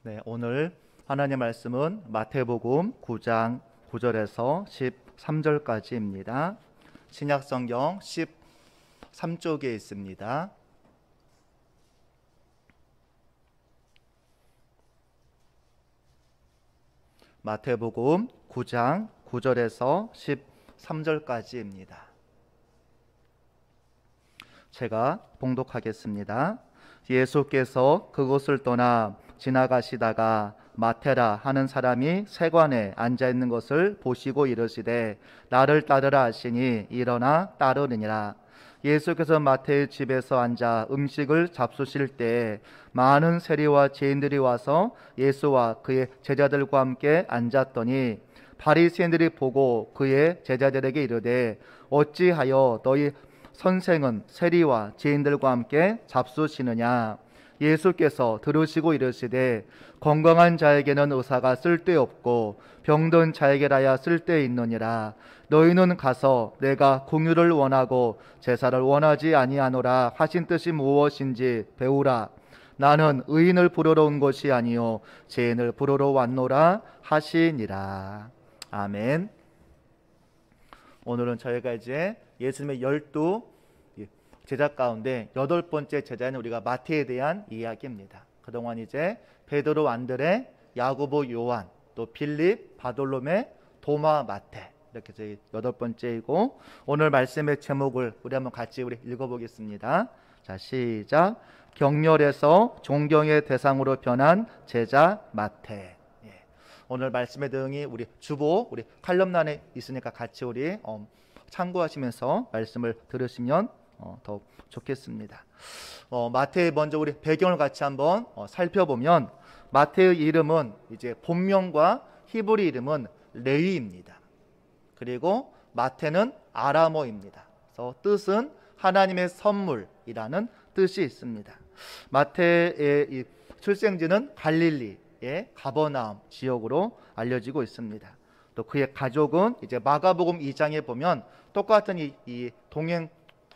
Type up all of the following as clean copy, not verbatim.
네, 오늘 하나님 말씀은 마태복음 9장 9절에서 13절까지입니다. 신약성경 13쪽에 있습니다. 마태복음 9장 9절에서 13절까지입니다. 제가 봉독하겠습니다. 예수께서 그곳을 떠나 지나가시다가 마테라 하는 사람이 세관에 앉아 있는 것을 보시고 이르시되 나를 따르라 하시니 일어나 따르느니라. 예수께서 마태의 집에서 앉아 음식을 잡수실 때에 많은 세리와 죄인들이 와서 예수와 그의 제자들과 함께 앉았더니 바리새인들이 보고 그의 제자들에게 이르되 어찌하여 너희 선생은 세리와 죄인들과 함께 잡수시느냐. 예수께서 들으시고 이르시되 건강한 자에게는 의사가 쓸데없고 병든 자에게라야 쓸데있느니라. 너희는 가서 내가 공유를 원하고 제사를 원하지 아니하노라 하신 뜻이 무엇인지 배우라. 나는 의인을 부르러 온 것이 아니요 죄인을 부르러 왔노라 하시니라. 아멘. 오늘은 저희가 이제 예수님의 12 제자 가운데 8번째 제자는 우리가 마태에 대한 이야기입니다. 그동안 이제 베드로, 안드레, 야고보, 요한, 또 빌립, 바돌로메, 도마, 마태 이렇게 저희 8번째이고 오늘 말씀의 제목을 우리 한번 같이 읽어보겠습니다. 자, 시작. 격렬해서 존경의 대상으로 변한 제자 마태. 오늘 말씀의 내용이 우리 주보 우리 칼럼란에 있으니까 같이 우리 참고하시면서 말씀을 들으시면 더 좋겠습니다. 마태의 먼저 우리 배경을 같이 한번 살펴보면 마태의 이름은 이제 본명과 히브리 이름은 레위입니다. 그리고 마태는 아람어입니다. 그래서 뜻은 하나님의 선물이라는 뜻이 있습니다. 마태의 이 출생지는 갈릴리의 가버나움 지역으로 알려지고 있습니다. 또 그의 가족은 이제 마가복음 2장에 보면 똑같은 이 동행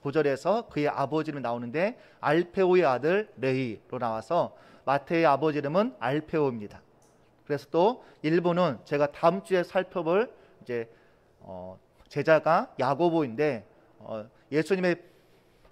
구절에서 그의 아버지 이름이 나오는데 알페오의 아들 레위로 나와서 마태의 아버지 이름은 알페오입니다. 그래서 또 일부는 제가 다음 주에 살펴볼 이제 제자가 야고보인데 예수님의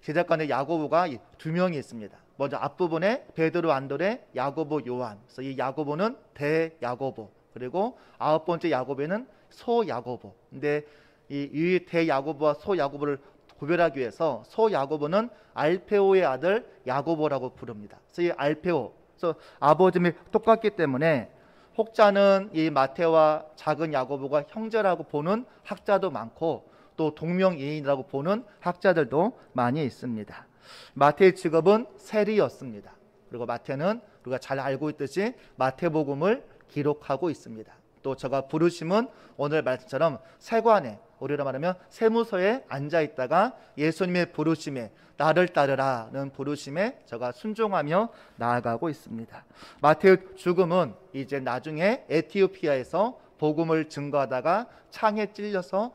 제자 가운데 야고보가 2명이 있습니다. 먼저 앞부분에 베드로, 안드레, 야고보, 요한. 그래서 이 야고보는 대야고보, 그리고 9번째 야고보는 소야고보. 근데 이 대야고보와 소야고보를 구별하기 위해서 소야고보는 알페오의 아들 야고보라고 부릅니다. 그래서 이 알페오, 그래서 아버지 이름이 똑같기 때문에 혹자는 이 마태와 작은 야고보가 형제라고 보는 학자도 많고 또 동명이인이라고 보는 학자들도 많이 있습니다. 마태의 직업은 세리였습니다. 그리고 마태는 우리가 잘 알고 있듯이 마태복음을 기록하고 있습니다. 또 저가 부르심은 오늘 말씀처럼 세관에, 우리로 말하면 세무서에 앉아 있다가 예수님의 부르심에 나를 따르라는 부르심에 저가 순종하며 나아가고 있습니다. 마태의 죽음은 이제 나중에 에티오피아에서 복음을 증거하다가 창에 찔려서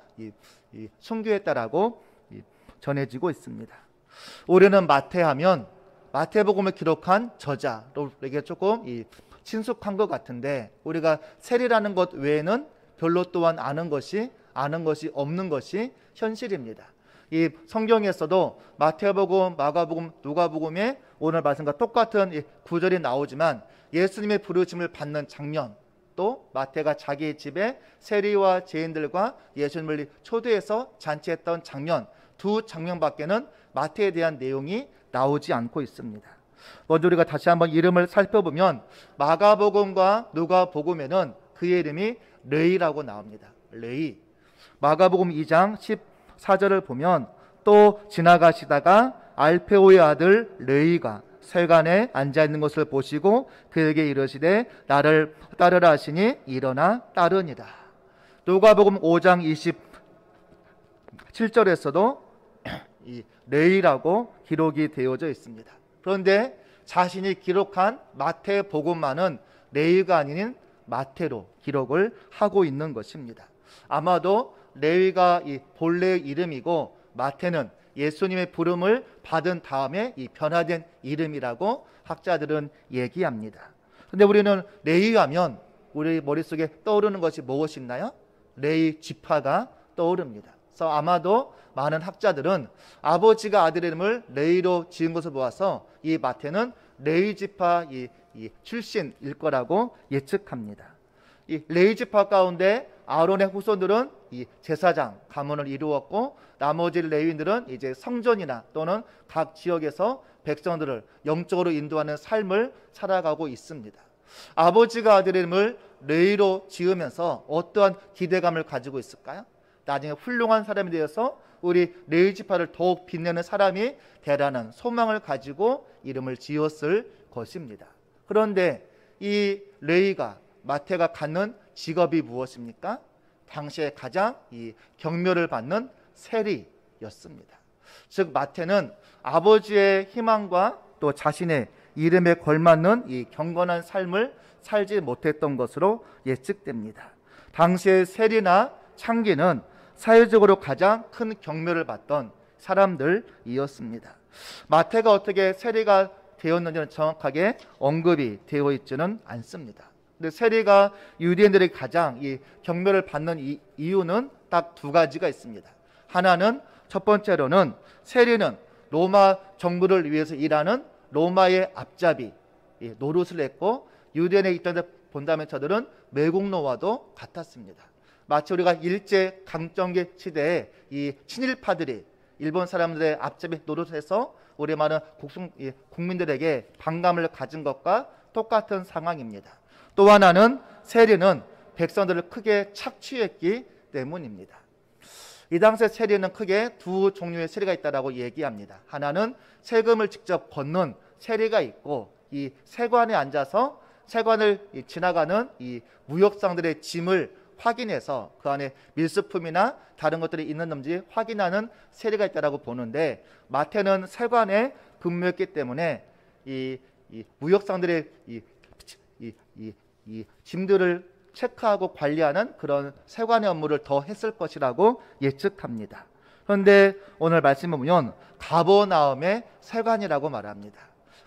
순교했다라고 전해지고 있습니다. 우리는 마태하면 마태복음을 기록한 저자로에게 조금 친숙한 것 같은데 우리가 세리라는 것 외에는 별로 또한 아는 것이 없는 것이 현실입니다. 이 성경에서도 마태복음, 마가복음, 누가복음에 오늘 말씀과 똑같은 구절이 나오지만 예수님의 부르심을 받는 장면, 또 마태가 자기 집에 세리와 죄인들과 예수님을 초대해서 잔치했던 장면, 두 장면밖에는 마태에 대한 내용이 나오지 않고 있습니다. 먼저 우리가 다시 한번 이름을 살펴보면 마가복음과 누가복음에는 그의 이름이 레위라고 나옵니다. 레위. 마가복음 2장 14절을 보면 또 지나가시다가 알페오의 아들 레위가 세관에 앉아 있는 것을 보시고 그에게 이르시되 나를 따르라 하시니 일어나 따르니라. 누가복음 5장 27절에서도 이 레위라고 기록이 되어져 있습니다. 그런데 자신이 기록한 마태복음만은 레위가 아닌 마태로 기록을 하고 있는 것입니다. 아마도 레위가 이 본래의 이름이고 마태는 예수님의 부름을 받은 다음에 이 변화된 이름이라고 학자들은 얘기합니다. 근데 우리는 레위하면 우리 머릿속에 떠오르는 것이 무엇이 있나요? 레위 지파가 떠오릅니다. 그래서 아마도 많은 학자들은 아버지가 아들의 이름을 레위로 지은 것을 보아서 이 마태는 레위 지파 이 출신일 거라고 예측합니다. 이 레위 지파 가운데 아론의 후손들은 이 제사장 가문을 이루었고, 나머지 레위인들은 이제 성전이나 또는 각 지역에서 백성들을 영적으로 인도하는 삶을 살아가고 있습니다. 아버지가 아들의 이름을 레위로 지으면서 어떠한 기대감을 가지고 있을까요? 나중에 훌륭한 사람이 되어서 우리 레위 지파를 더욱 빛내는 사람이 되라는 소망을 가지고 이름을 지었을 것입니다. 그런데 이 레위가, 마태가 갖는 직업이 무엇입니까? 당시에 가장 이 경멸을 받는 세리였습니다. 즉 마태는 아버지의 희망과 또 자신의 이름에 걸맞는 이 경건한 삶을 살지 못했던 것으로 예측됩니다. 당시의 세리나 창기는 사회적으로 가장 큰 경멸을 받던 사람들이었습니다. 마태가 어떻게 세리가 되었는지는 정확하게 언급이 되어 있지는 않습니다. 근데 세리가 유대인들에게 가장 이 경멸을 받는 이유는 딱 두 가지가 있습니다. 하나는, 첫 번째로는 세리는 로마 정부를 위해서 일하는 로마의 앞잡이 노릇을 했고, 유대인에 있던 데 본다면 저들은 매국노와도 같았습니다. 마치 우리가 일제 강점기 시대에 이 친일파들이 일본 사람들의 앞잡이 노릇해서 우리 많은 국민들에게 반감을 가진 것과 똑같은 상황입니다. 또 하나는, 세리는 백성들을 크게 착취했기 때문입니다. 이 당시에 세리는 크게 두 종류의 세리가 있다고 얘기합니다. 하나는 세금을 직접 걷는 세리가 있고, 이 세관에 앉아서 세관을 지나가는 이 무역상들의 짐을 확인해서 그 안에 밀수품이나 다른 것들이 있는지 확인하는 세리가 있다고 보는데, 마태는 세관에 근무했기 때문에 이 무역상들의 이 짐들을 체크하고 관리하는 그런 세관의 업무를 더 했을 것이라고 예측합니다. 그런데 오늘 말씀을 보면 가버나움의 세관이라고 말합니다.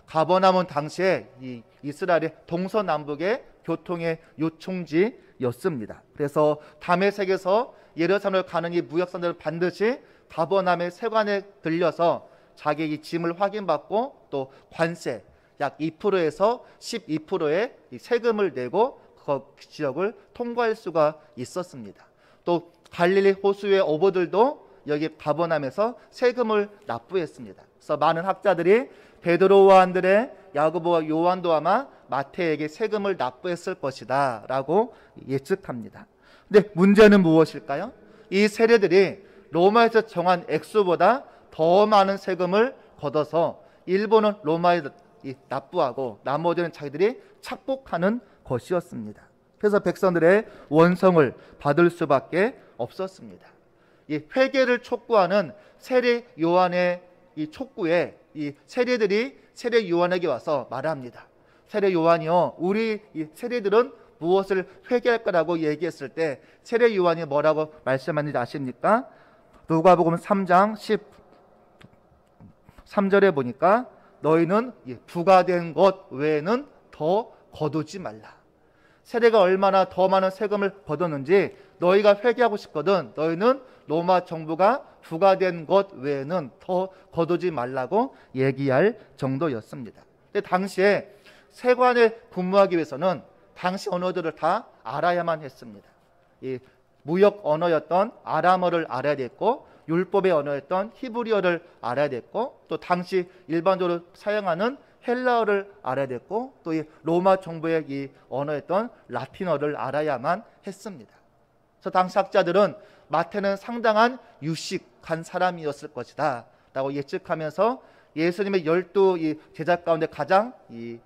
가버나움은 당시에 이 이스라엘의 동서남북의 교통의 요충지였습니다. 그래서 다메섹에서 예루살렘을 가는 이 무역선들은 반드시 가버나움의 세관에 들려서 자기의 짐을 확인받고 또 관세 약 2%에서 12%의 세금을 내고 그 지역을 통과할 수가 있었습니다. 또 갈릴리 호수의 어부들도 여기 가버나움에서 세금을 납부했습니다. 그래서 많은 학자들이 베드로와 안드레, 야고보와 요한도 아마 마태에게 세금을 납부했을 것이다 라고 예측합니다. 근데 문제는 무엇일까요? 이 세리들이 로마에서 정한 액수보다 더 많은 세금을 걷어서 일부는 로마에 납부하고 나머지는 자기들이 착복하는 것이었습니다. 그래서 백성들의 원성을 받을 수밖에 없었습니다. 이 회개를 촉구하는 세례 요한의 이 촉구에 이 세리들이 세례 요한에게 와서 말합니다. 세례 요한이요, 우리 이 세리들은 무엇을 회개할 거라고 얘기했을 때 세례 요한이 뭐라고 말씀하는지 아십니까? 누가복음 3장 13절에 보니까 너희는 부과된 것 외에는 더 거두지 말라. 세례가 얼마나 더 많은 세금을 거뒀는지 너희가 회개하고 싶거든 너희는 로마 정부가 부과된 것 외에는 더 거두지 말라고 얘기할 정도였습니다. 근데 당시에 세관에 근무하기 위해서는 당시 언어들을 다 알아야만 했습니다. 이 무역 언어였던 아람어를 알아야 됐고, 율법의 언어였던 히브리어를 알아야 됐고, 또 당시 일반적으로 사용하는 헬라어를 알아야 됐고, 또 이 로마 정부의 이 언어였던 라틴어를 알아야만 했습니다. 그래서 당시 학자들은 마태는 상당한 유식한 사람이었을 것이다 라고 예측하면서 예수님의 12 제자 가운데 가장 이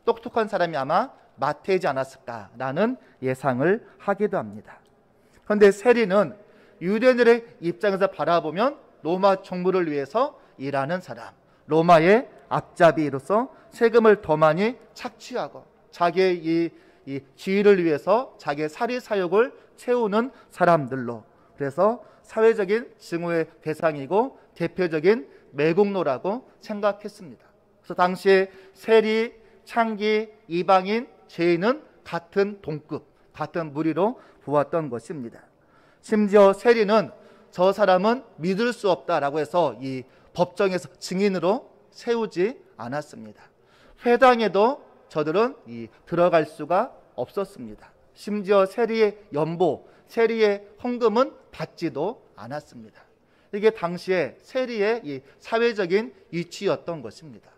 똑똑한 사람이 아마 마태이지 않았을까라는 예상을 하기도 합니다. 그런데 세리는 유대인들의 입장에서 바라보면 로마 정부를 위해서 일하는 사람, 로마의 앞잡이로서 세금을 더 많이 착취하고 자기의 이 지위를 위해서 자기의 사리사욕을 채우는 사람들로, 그래서 사회적인 증오의 대상이고 대표적인 매국노라고 생각했습니다. 그래서 당시에 세리, 창기, 이방인, 죄인은 같은 동급, 같은 무리로 보았던 것입니다. 심지어 세리는 저 사람은 믿을 수 없다라고 해서 이 법정에서 증인으로 세우지 않았습니다. 회당에도 저들은 들어갈 수가 없었습니다. 심지어 세리의 연보, 세리의 헌금은 받지도 않았습니다. 이게 당시에 세리의 이 사회적인 위치였던 것입니다.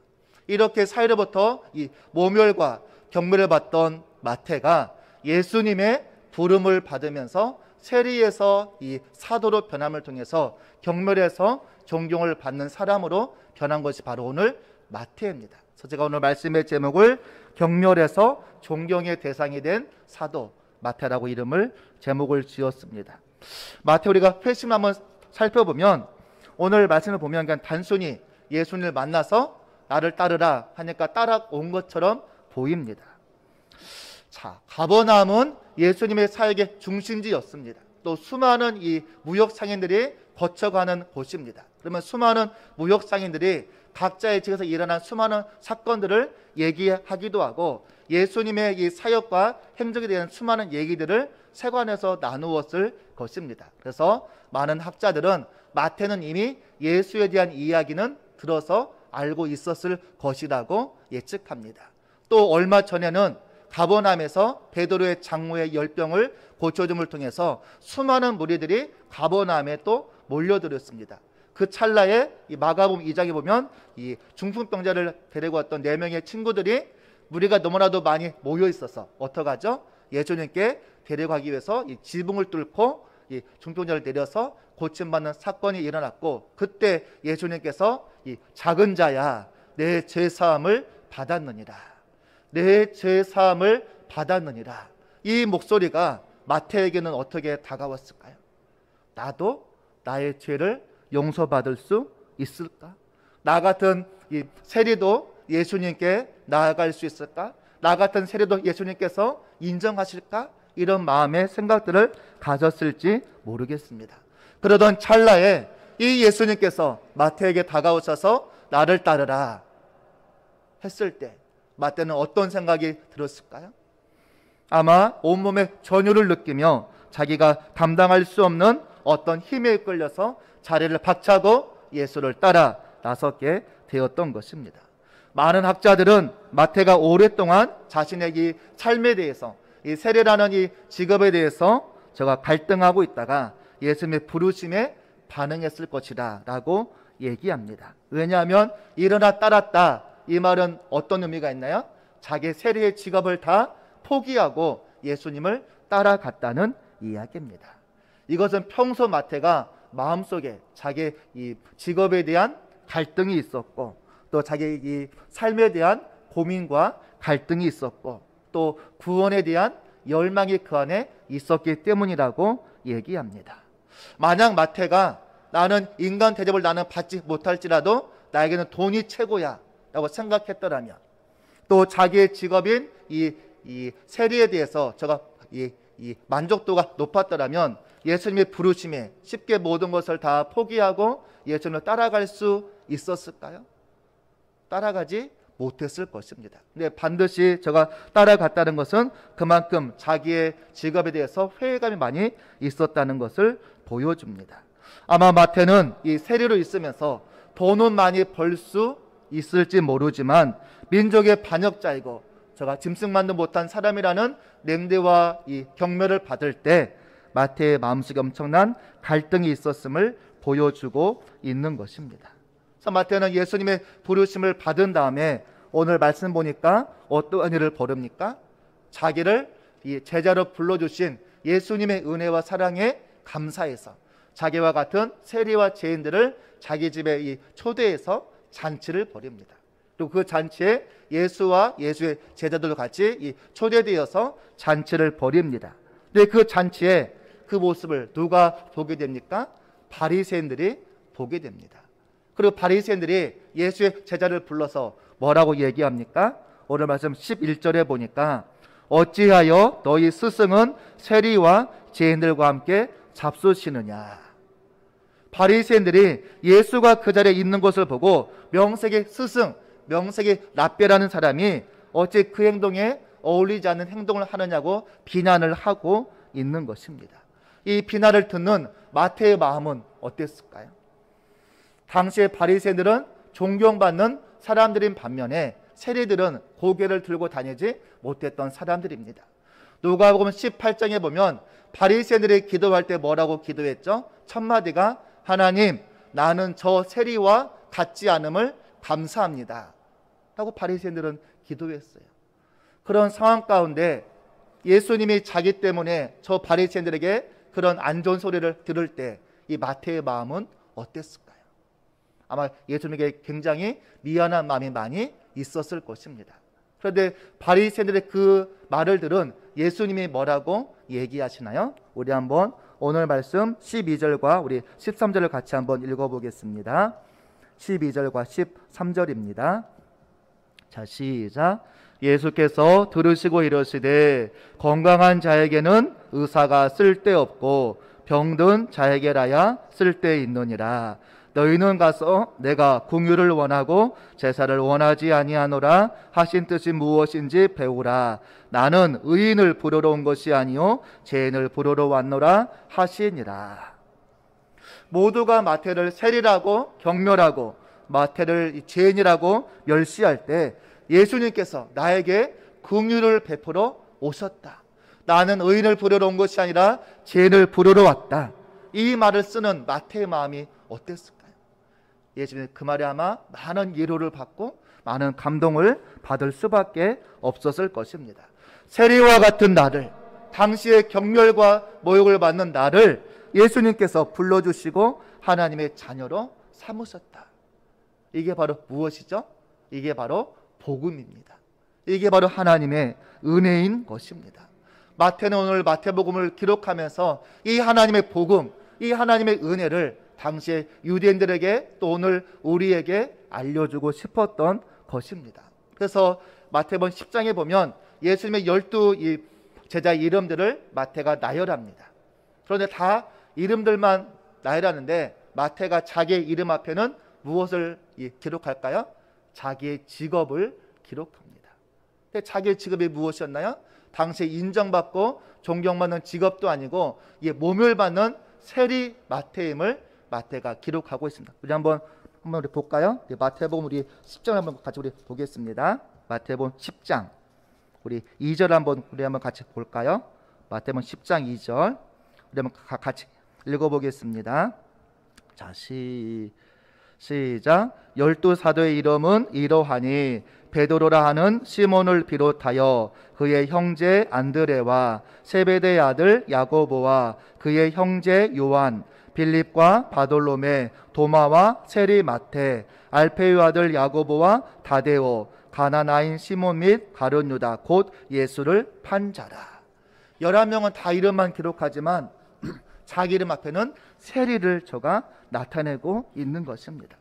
이렇게 사회로부터 이 모멸과 경멸을 받던 마태가 예수님의 부름을 받으면서 세리에서 이 사도로 변함을 통해서 경멸에서 존경을 받는 사람으로 변한 것이 바로 오늘 마태입니다. 그래서 제가 오늘 말씀의 제목을 경멸에서 존경의 대상이 된 사도 마태라고 이름을 제목을 지었습니다. 마태 우리가 회심 한번 살펴보면 오늘 말씀을 보면 그냥 단순히 예수님을 만나서 나를 따르라 하니까 따라온 것처럼 보입니다. 자, 가버나움은 예수님의 사역의 중심지였습니다. 또 수많은 이 무역 상인들이 거쳐가는 곳입니다. 그러면 수많은 무역 상인들이 각자의 지역에서 일어난 수많은 사건들을 얘기하기도 하고 예수님의 이 사역과 행적에 대한 수많은 얘기들을 세관에서 나누었을 것입니다. 그래서 많은 학자들은 마태는 이미 예수에 대한 이야기는 들어서 알고 있었을 것이라고 예측합니다. 또 얼마 전에는 가버나움에서 베드로의 장모의 열병을 고쳐줌을 통해서 수많은 무리들이 가버나움에 또 몰려들었습니다. 그 찰나에 이 마가복음 2장에 보면 이 중풍병자를 데리고 왔던 4명의 친구들이 무리가 너무나도 많이 모여 있어서 어떡하죠? 예수님께 데려가기 위해서 이 지붕을 뚫고 이 중풍병자를 내려서 고침받는 사건이 일어났고, 그때 예수님께서 이 작은 자야 내 죄사함을 받았느니라, 내 죄사함을 받았느니라, 이 목소리가 마태에게는 어떻게 다가왔을까요? 나도 나의 죄를 용서받을 수 있을까? 나 같은 이 세리도 예수님께 나아갈 수 있을까? 나 같은 세리도 예수님께서 인정하실까? 이런 마음의 생각들을 가졌을지 모르겠습니다. 그러던 찰나에 이 예수님께서 마태에게 다가오셔서 나를 따르라 했을 때 마태는 어떤 생각이 들었을까요? 아마 온몸에 전율을 느끼며 자기가 감당할 수 없는 어떤 힘에 이끌려서 자리를 박차고 예수를 따라 나서게 되었던 것입니다. 많은 학자들은 마태가 오랫동안 자신의 이 삶에 대해서, 이 세례라는 이 직업에 대해서 저가 갈등하고 있다가 예수님의 부르심에 반응했을 것이다 라고 얘기합니다. 왜냐하면 일어나 따랐다, 이 말은 어떤 의미가 있나요? 자기 세례의 직업을 다 포기하고 예수님을 따라갔다는 이야기입니다. 이것은 평소 마태가 마음속에 자기 이 직업에 대한 갈등이 있었고, 또 자기 이 삶에 대한 고민과 갈등이 있었고, 또 구원에 대한 열망이 그 안에 있었기 때문이라고 얘기합니다. 만약 마태가 나는 인간 대접을 나는 받지 못할지라도 나에게는 돈이 최고야 라고 생각했더라면, 또 자기의 직업인 이 세리에 대해서 저가 이 만족도가 높았더라면 예수님의 부르심에 쉽게 모든 것을 다 포기하고 예수님을 따라갈 수 있었을까요? 따라가지 못했을 것입니다. 근데 반드시 저가 따라갔다는 것은 그만큼 자기의 직업에 대해서 회의감이 많이 있었다는 것을 보여줍니다. 아마 마태는 이 세리로 있으면서 돈은 많이 벌 수 있을지 모르지만 민족의 반역자이고 저가 짐승만도 못한 사람이라는 냄새와 이 경멸을 받을 때 마태의 마음속에 엄청난 갈등이 있었음을 보여주고 있는 것입니다. 그래서 마태는 예수님의 부르심을 받은 다음에 오늘 말씀 보니까 어떠한 일을 벌입니까? 자기를 이 제자로 불러주신 예수님의 은혜와 사랑에 감사해서 자기와 같은 세리와 죄인들을 자기 집에 이 초대해서 잔치를 벌입니다. 그리고 그 잔치에 예수와 예수의 제자들도 같이 이 초대되어서 잔치를 벌입니다. 근데 그 잔치에 그 모습을 누가 보게 됩니까? 바리새인들이 보게 됩니다. 그리고 바리새인들이 예수의 제자를 불러서 뭐라고 얘기합니까? 오늘 말씀 11절에 보니까 어찌하여 너희 스승은 세리와 죄인들과 함께 잡수시느냐. 바리새인들이 예수가 그 자리에 있는 것을 보고 명색의 스승, 명색의 랍비라는 사람이 어째 그 행동에 어울리지 않는 행동을 하느냐고 비난을 하고 있는 것입니다. 이 비난을 듣는 마태의 마음은 어땠을까요? 당시의 바리새인들은 존경받는 사람들인 반면에 세리들은 고개를 들고 다니지 못했던 사람들입니다. 누가복음 18장에 보면 바리새인들이 기도할 때 뭐라고 기도했죠? 첫 마디가 하나님, 나는 저 세리와 같지 않음을 감사합니다 라고 바리새인들은 기도했어요. 그런 상황 가운데 예수님이 자기 때문에 저 바리새인들에게 그런 안 좋은 소리를 들을 때 이 마태의 마음은 어땠을까요? 아마 예수님에게 굉장히 미안한 마음이 많이 있었을 것입니다. 그런데 바리새인들의 그 말을 들은 예수님이 뭐라고 얘기하시나요? 우리 한번 오늘 말씀 12절과 우리 13절을 같이 한번 읽어보겠습니다. 12절과 13절입니다. 자, 시작. 예수께서 들으시고 이르시되 건강한 자에게는 의사가 쓸데없고 병든 자에게라야 쓸데있느니라. 너희는 가서 내가 긍휼을 원하고 제사를 원하지 아니하노라 하신 뜻이 무엇인지 배우라. 나는 의인을 부르러 온 것이 아니요 죄인을 부르러 왔노라 하시니라. 모두가 마태를 세리라고 경멸하고 마태를 죄인이라고 멸시할 때 예수님께서 나에게 긍휼을 베풀어 오셨다. 나는 의인을 부르러 온 것이 아니라 죄인을 부르러 왔다. 이 말을 쓰는 마태의 마음이 어땠을까요? 예수님 그 말에 아마 많은 위로를 받고 많은 감동을 받을 수밖에 없었을 것입니다. 세리와 같은 나를, 당시의 경멸과 모욕을 받는 나를 예수님께서 불러주시고 하나님의 자녀로 삼으셨다. 이게 바로 무엇이죠? 이게 바로 복음입니다. 이게 바로 하나님의 은혜인 것입니다. 마태는 오늘 마태복음을 기록하면서 이 하나님의 복음, 이 하나님의 은혜를 당시의 유대인들에게 또 오늘 우리에게 알려주고 싶었던 것입니다. 그래서 마태복음 10장에 보면 예수님의 12 제자 이름들을 마태가 나열합니다. 그런데 다 이름들만 나열하는데 마태가 자기의 이름 앞에는 무엇을 기록할까요? 자기의 직업을 기록합니다. 근데 자기의 직업이 무엇이었나요? 당시에 인정받고 존경받는 직업도 아니고 모멸받는 세리 마태임을 마태가 기록하고 있습니다. 우리 한번 우리 볼까요? 마태복음 우리 10장 한번 같이 우리 보겠습니다. 마태복음 10장 우리 2절 한번 같이 볼까요? 마태복음 10장 2절 우리 한번 같이 읽어보겠습니다. 자, 시작. 12사도의 이름은 이러하니 베드로라 하는 시몬을 비롯하여 그의 형제 안드레와 세베대의 아들 야고보와 그의 형제 요한, 빌립과 바돌로메, 도마와 세리 마태, 알페의 아들 야고보와 다데오, 가나나인 시몬 및 가룟 유다 곧 예수를 판 자라. 11명은 다 이름만 기록하지만 자기 이름 앞에는 세리를 저가 나타내고 있는 것입니다.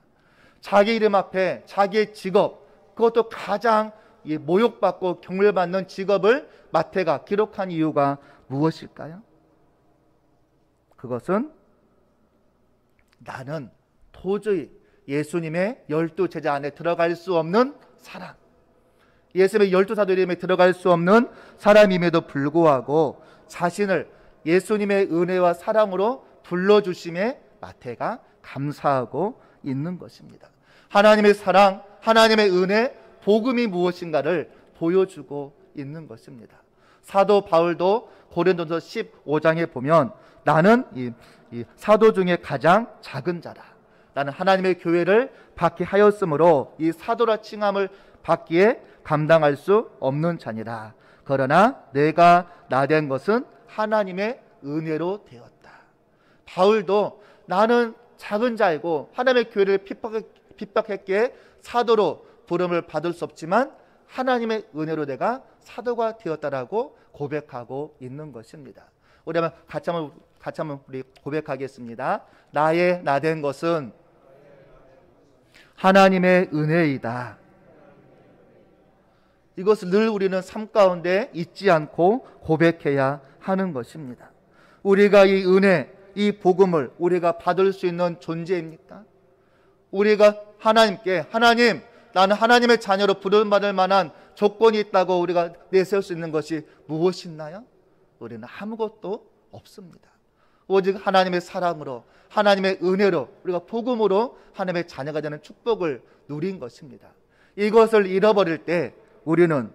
자기 이름 앞에 자기의 직업, 그것도 가장 모욕받고 경멸받는 직업을 마태가 기록한 이유가 무엇일까요? 그것은 나는 도저히 예수님의 12제자 안에 들어갈 수 없는 사람, 예수님의 12사도 이름에 들어갈 수 없는 사람임에도 불구하고 자신을 예수님의 은혜와 사랑으로 불러주심에 마태가 감사하고 있는 것입니다. 하나님의 사랑, 하나님의 은혜, 복음이 무엇인가를 보여주고 있는 것입니다. 사도 바울도 고린도서 15장에 보면 나는 이 사도 중에 가장 작은 자라. 나는 하나님의 교회를 받게 하였으므로 이 사도라 칭함을 받기에 감당할 수 없는 자니라. 그러나 내가 나된 것은 하나님의 은혜로 되었다. 바울도 나는 작은 자이고 하나님의 교회를 핍박했기에 사도로 부름을 받을 수 없지만 하나님의 은혜로 내가 사도가 되었다라고 고백하고 있는 것입니다. 우리 같이 한번 우리 고백하겠습니다. 나의 나된 것은 하나님의 은혜이다. 이것을 늘 우리는 삶 가운데 잊지 않고 고백해야 하는 것입니다. 우리가 이 은혜, 이 복음을 우리가 받을 수 있는 존재입니까? 우리가 하나님께 하나님, 나는 하나님의 자녀로 부름받을 만한 조건이 있다고 우리가 내세울 수 있는 것이 무엇이 있나요? 우리는 아무것도 없습니다. 오직 하나님의 사랑으로, 하나님의 은혜로, 우리가 복음으로 하나님의 자녀가 되는 축복을 누린 것입니다. 이것을 잃어버릴 때 우리는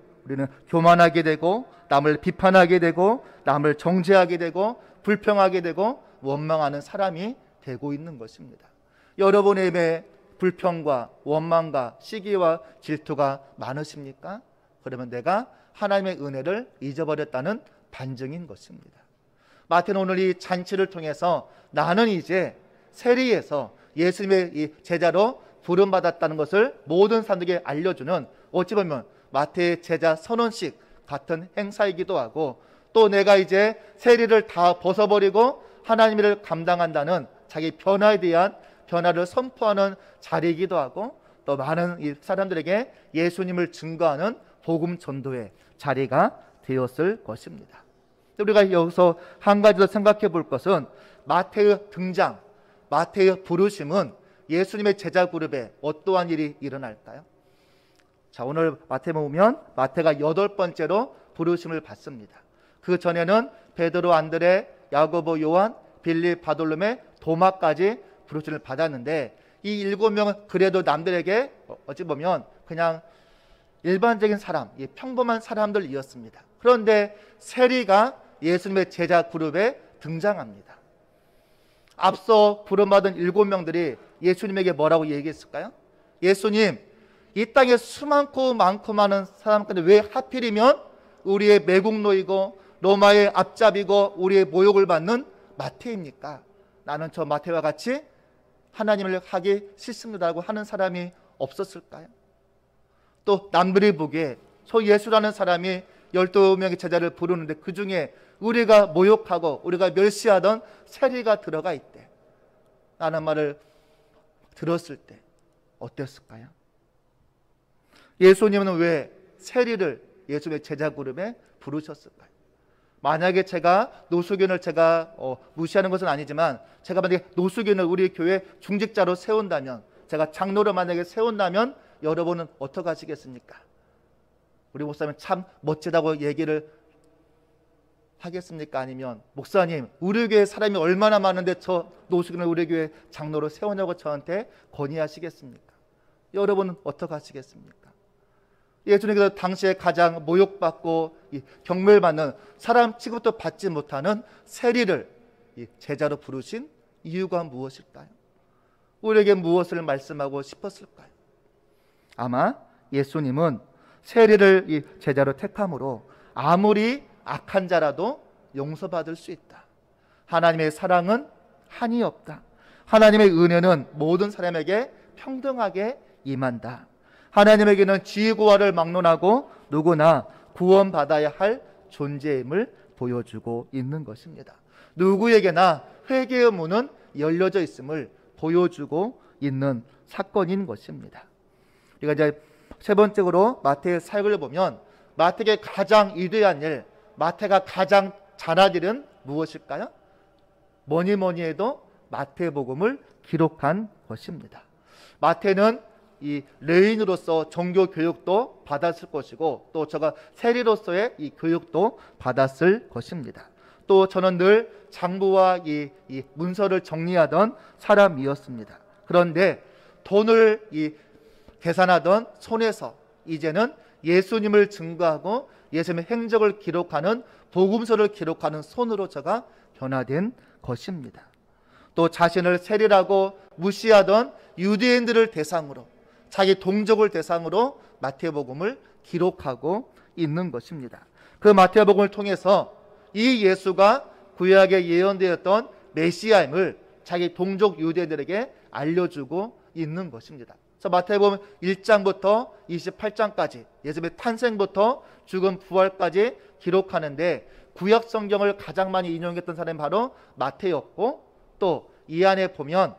교만하게 되고, 남을 비판하게 되고, 남을 정죄하게 되고, 불평하게 되고, 원망하는 사람이 되고 있는 것입니다. 여러분의 입에 불평과 원망과 시기와 질투가 많으십니까? 그러면 내가 하나님의 은혜를 잊어버렸다는 반증인 것입니다. 마태는 오늘 이 잔치를 통해서 나는 이제 세리에서 예수님의 이 제자로 부름받았다는 것을 모든 사람들에게 알려주는, 어찌 보면 마태의 제자 선언식 같은 행사이기도 하고, 또 내가 이제 세리를 다 벗어버리고 하나님을 감당한다는 자기 변화에 대한 변화를 선포하는 자리이기도 하고, 또 많은 이 사람들에게 예수님을 증거하는 복음 전도의 자리가 되었을 것입니다. 우리가 여기서 한 가지 더 생각해 볼 것은, 마태의 등장, 마태의 부르심은 예수님의 제자 그룹에 어떠한 일이 일어날까요? 자, 오늘 마태 보면 마태가 8번째로 부르심을 받습니다. 그 전에는 베드로, 안드레, 야고보, 요한, 빌립, 바돌로메, 도마까지 부르심을 받았는데, 이 7명은 그래도 남들에게 어찌 보면 그냥 일반적인 사람, 평범한 사람들이었습니다. 그런데 세리가 예수님의 제자 그룹에 등장합니다. 앞서 부름받은 7명들이 예수님에게 뭐라고 얘기했을까요? 예수님, 이 땅에 수많고 많고 많은 사람 가운데 왜 하필이면 우리의 매국노이고 로마의 앞잡이고 우리의 모욕을 받는 마태입니까? 나는 저 마태와 같이 하나님을 하기 싫습니다라고 하는 사람이 없었을까요? 또 남들이 보기에 저 예수라는 사람이 12명의 제자를 부르는데 그 중에 우리가 모욕하고 우리가 멸시하던 세리가 들어가 있대, 라는 말을 들었을 때 어땠을까요? 예수님은 왜 세리를 예수님의 제자 그룹에 부르셨을까요? 만약에 제가 노숙인을 무시하는 것은 아니지만, 제가 만약에 노숙인을 우리 교회 중직자로 세운다면, 제가 장로를 만약에 세운다면 여러분은 어떻게 하시겠습니까? 우리 목사님 참 멋지다고 얘기를 하겠습니까? 아니면 목사님, 우리 교회 사람이 얼마나 많은데 저 노숙인을 우리 교회 장로로 세우냐고 저한테 건의하시겠습니까? 여러분은 어떻게 하시겠습니까? 예수님께서 당시에 가장 모욕받고 경멸받는, 사람 취급도 받지 못하는 세리를 제자로 부르신 이유가 무엇일까요? 우리에게 무엇을 말씀하고 싶었을까요? 아마 예수님은 세리를 제자로 택함으로 아무리 악한 자라도 용서받을 수 있다. 하나님의 사랑은 한이 없다. 하나님의 은혜는 모든 사람에게 평등하게 임한다. 하나님에게는 지구화를 막론하고 누구나 구원받아야 할 존재임을 보여주고 있는 것입니다. 누구에게나 회개의 문은 열려져 있음을 보여주고 있는 사건인 것입니다. 우리가 이제 세 번째로 마태의 사역을 보면, 마태의 가장 위대한 일, 마태가 가장 잘한 일은 무엇일까요? 뭐니 해도 마태복음을 기록한 것입니다. 마태는 이 레인으로서 종교 교육도 받았을 것이고, 또 저가 세리로서의 이 교육도 받았을 것입니다. 또 저는 늘 장부와 이 문서를 정리하던 사람이었습니다. 그런데 돈을 계산하던 손에서 이제는 예수님을 증거하고 예수님의 행적을 기록하는 복음서를 기록하는 손으로 저가 변화된 것입니다. 또 자신을 세리라고 무시하던 유대인들을 대상으로, 자기 동족을 대상으로 마태복음을 기록하고 있는 것입니다. 그 마태복음을 통해서 이 예수가 구약에 예언되었던 메시아임을 자기 동족 유대인들에게 알려주고 있는 것입니다. 그래서 마태복음 1장부터 28장까지 예수님의 탄생부터 죽음 부활까지 기록하는데, 구약 성경을 가장 많이 인용했던 사람이 바로 마태였고, 또 이 안에 보면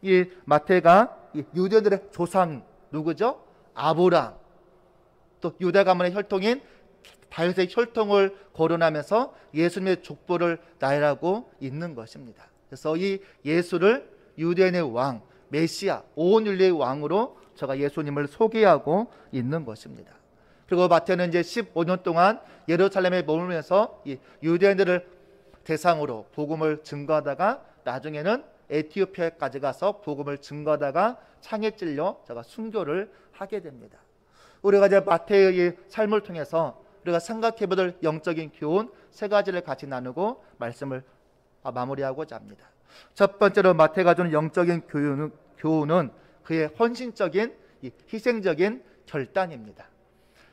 이 마태가 유대인들의 조상 누구죠? 아브라함, 또 유다 가문의 혈통인 다윗의 혈통을 거론하면서 예수님의 족보를 나열하고 있는 것입니다. 그래서 이 예수를 유대인의 왕, 메시아, 온 인류의 왕으로 제가 예수님을 소개하고 있는 것입니다. 그리고 마태는 이제 15년 동안 예루살렘에 머물면서 이 유대인들을 대상으로 복음을 증거하다가 나중에는 에티오피아까지 가서 복음을 증거하다가 창에 찔려 제가 순교를 하게 됩니다. 우리가 이제 마태의 삶을 통해서 우리가 생각해볼 영적인 교훈 세 가지를 같이 나누고 말씀을 마무리하고자 합니다. 첫 번째로 마태가 주는 영적인 교훈은 그의 헌신적인 희생적인 결단입니다.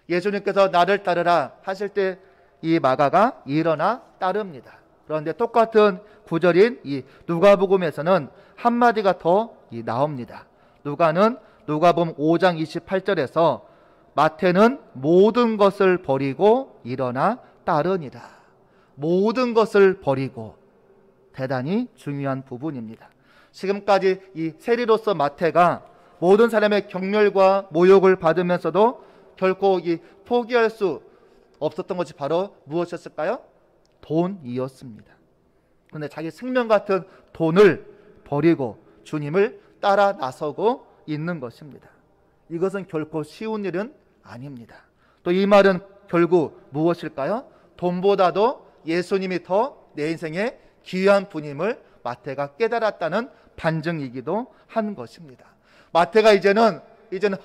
예수님께서 나를 따르라 하실 때 이 마가가 일어나 따릅니다. 그런데 똑같은 구절인 이 누가복음에서는 한마디가 더 나옵니다. 누가복음 5장 28절에서 마태는 모든 것을 버리고 일어나 따르니라. 모든 것을 버리고, 대단히 중요한 부분입니다. 지금까지 이 세리로서 마태가 모든 사람의 경멸과 모욕을 받으면서도 결코 포기할 수 없었던 것이 바로 무엇이었을까요? 돈이었습니다. 그런데 자기 생명 같은 돈을 버리고 주님을 따라 나서고 있는 것입니다. 이것은 결코 쉬운 일은 아닙니다. 또 이 말은 결국 무엇일까요? 돈보다도 예수님이 더 내 인생에 귀한 분임을 마태가 깨달았다는 반증이기도 한 것입니다. 마태가 이제는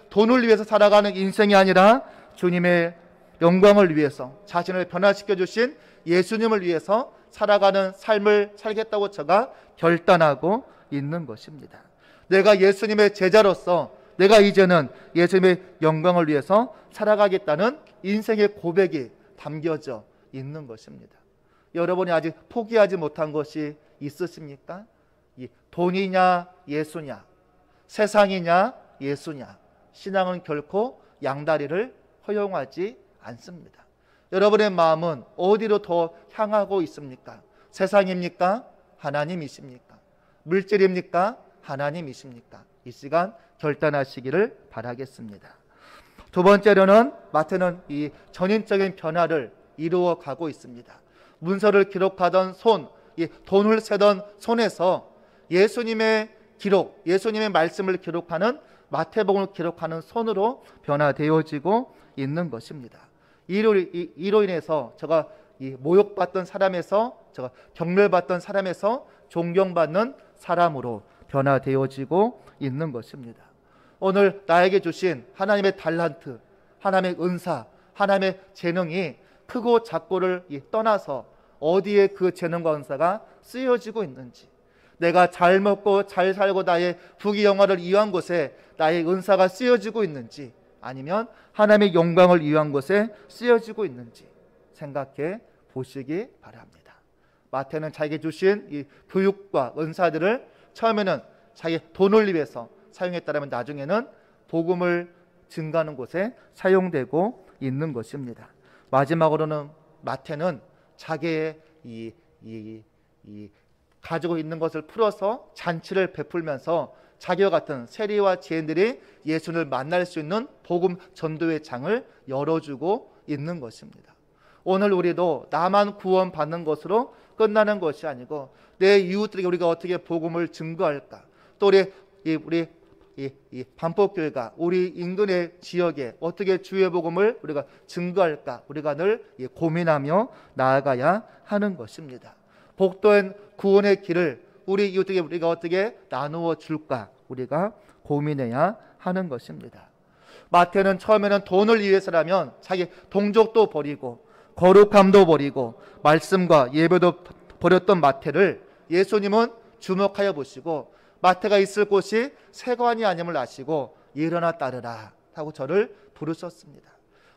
돈을 위해서 살아가는 인생이 아니라 주님의 영광을 위해서 자신을 변화시켜 주신 예수님을 위해서 살아가는 삶을 살겠다고 저가 결단하고 있는 것입니다. 내가 예수님의 제자로서 내가 이제는 예수님의 영광을 위해서 살아가겠다는 인생의 고백이 담겨져 있는 것입니다. 여러분이 아직 포기하지 못한 것이 있으십니까? 돈이냐 예수냐, 세상이냐 예수냐, 신앙은 결코 양다리를 허용하지 않습니다. 여러분의 마음은 어디로 더 향하고 있습니까? 세상입니까? 하나님이십니까? 물질입니까? 하나님이십니까? 이 시간 결단하시기를 바라겠습니다. 두 번째로는 마태는 이 전인적인 변화를 이루어 가고 있습니다. 문서를 기록하던 손, 이 돈을 세던 손에서 예수님의 기록, 예수님의 말씀을 기록하는 마태복음을 기록하는 손으로 변화되어지고 있는 것입니다. 이로 인해서 제가 모욕받던 사람에서, 제가 경멸받던 사람에서 존경받는 사람으로 변화되어지고 있는 것입니다. 오늘 나에게 주신 하나님의 달란트, 하나님의 은사, 하나님의 재능이 크고 작고를 떠나서 어디에 그 재능과 은사가 쓰여지고 있는지, 내가 잘 먹고 잘 살고 나의 부귀영화를 위한 곳에 나의 은사가 쓰여지고 있는지, 아니면 하나님의 영광을 위한 곳에 쓰여지고 있는지 생각해 보시기 바랍니다. 마태는 자기에게 주신 이 교육과 은사들을 처음에는 자기 돈을 위해서 사용했다면 나중에는 복음을 증가하는 곳에 사용되고 있는 것입니다. 마지막으로는 마태는 자기의 가지고 있는 것을 풀어서 잔치를 베풀면서 자기와 같은 세리와 지혜인들이 예수를 만날 수 있는 복음 전도의 장을 열어주고 있는 것입니다. 오늘 우리도 나만 구원받는 것으로 끝나는 것이 아니고 내 이웃들에게 우리가 어떻게 복음을 증거할까, 또 우리 반포교회가 우리 인근의 지역에 어떻게 주의 복음을 우리가 증거할까, 우리가 늘 고민하며 나아가야 하는 것입니다. 복된 구원의 길을 우리 이웃에게 우리가 어떻게 나누어 줄까, 우리가 고민해야 하는 것입니다. 마태는 처음에는 돈을 위해서라면 자기 동족도 버리고 거룩함도 버리고 말씀과 예배도 버렸던 마태를 예수님은 주목하여 보시고 마태가 있을 곳이 세관이 아님을 아시고 일어나 따르라 하고 저를 부르셨습니다.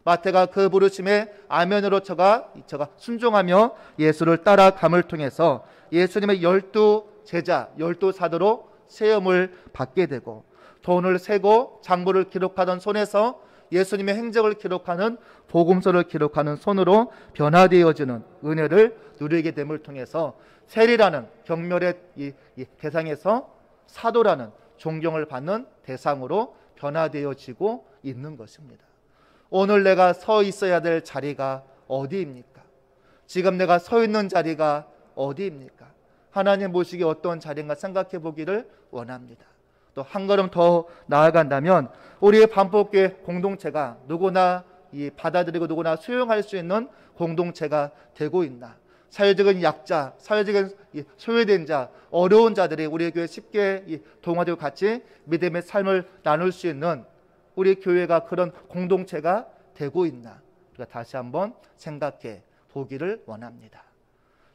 마태가 그 부르심에 아멘으로 저가 순종하며 예수를 따라감을 통해서 예수님의 12제자, 12사도로 세움을 받게 되고, 돈을 세고 장부를 기록하던 손에서 예수님의 행적을 기록하는 복음서를 기록하는 손으로 변화되어지는 은혜를 누리게 됨을 통해서 세리라는 경멸의 이 대상에서 사도라는 존경을 받는 대상으로 변화되어지고 있는 것입니다. 오늘 내가 서 있어야 될 자리가 어디입니까? 지금 내가 서 있는 자리가 어디입니까? 하나님 보시기에 어떤 자리인가 생각해 보기를 원합니다. 또 한 걸음 더 나아간다면 우리의 반복교회 공동체가 누구나 이 받아들이고 누구나 수용할 수 있는 공동체가 되고 있나? 사회적인 약자, 사회적인 소외된 자, 어려운 자들이 우리 교회 쉽게 동화되고 같이 믿음의 삶을 나눌 수 있는 우리 교회가 그런 공동체가 되고 있나? 우리가 다시 한번 생각해 보기를 원합니다.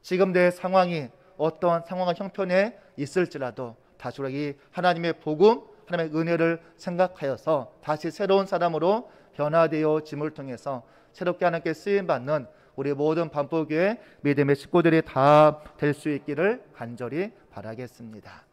지금 내 상황이 어떤 상황과 형편에 있을지라도 다시 우리 하나님의 복음, 하나님의 은혜를 생각하여서 다시 새로운 사람으로 변화되어짐을 통해서 새롭게 하나님께 쓰임받는 우리 모든 반포교회 믿음의 식구들이 다 될 수 있기를 간절히 바라겠습니다.